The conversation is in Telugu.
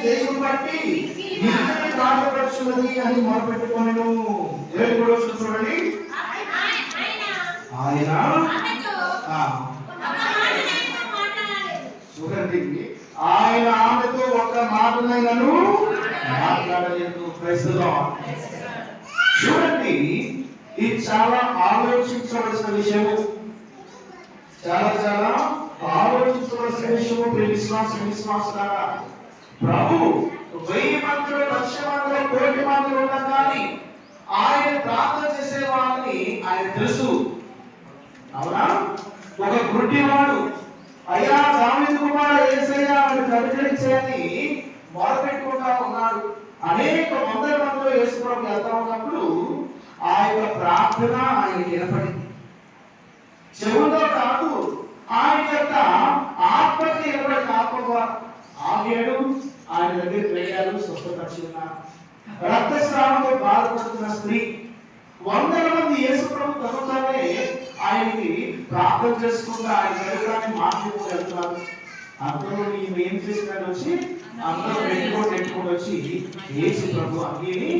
దేవుని బట్టి నిన్ను కాపాడుచున్నది అని మొరపెట్టుకొనెను. 23వ వచనం చూడండి. ఆయన చూడండి, ఆయన ఆమెతో ఒక్క మాటనైనను మాట్లాడలేదు. Praise the Lord. చూడండి, ఇది చాలా ఆలోచించవలసిన విషయము, చాలా ఆలోచించవలసిన విషయము. విశ్వాసులారా, ప్రభు 1000 మందిలో 1,00,000 మందిలో 1,00,00,000 మందిలో ఉన్నా కానీ ఆయన ప్రార్థన చేసే వాళ్ళని ఆయన తెలుసు. అవునా? ఒక గుడ్డివాడు, అయ్యా దావీదు కుమారుడు యేసయ్యా అని కనికరించని మొరపెట్టుకుంటా ఉన్నాడు. అనేక వందల మందిలో యేసు ప్రభు వెళ్తా ఉన్నప్పుడు ఆ యొక్క ప్రార్థన ఆయన వినపడింది. చెవులో కాదు, ఆయన యొక్క ఆత్మకి వినపడిన ఆత్మ ఆగాడు. ఆయన దగ్గరికి వెళ్ళారు, స్వస్థపరిచి ఉన్నారు. రక్తస్రావంతో బాధపడుతున్న స్త్రీ, వందల మంది యేసు ప్రభు తమతోనే ఆయనకి ప్రార్థన చేసుకుంటూ ఆయన జరగాన్ని మాట్లాడుతూ వెళ్తున్నారు. అందరూ ఈయన ఏం చేసినాడు వచ్చి అందరూ నెట్టుకొని వచ్చి యేసు ప్రభు అగ్గిని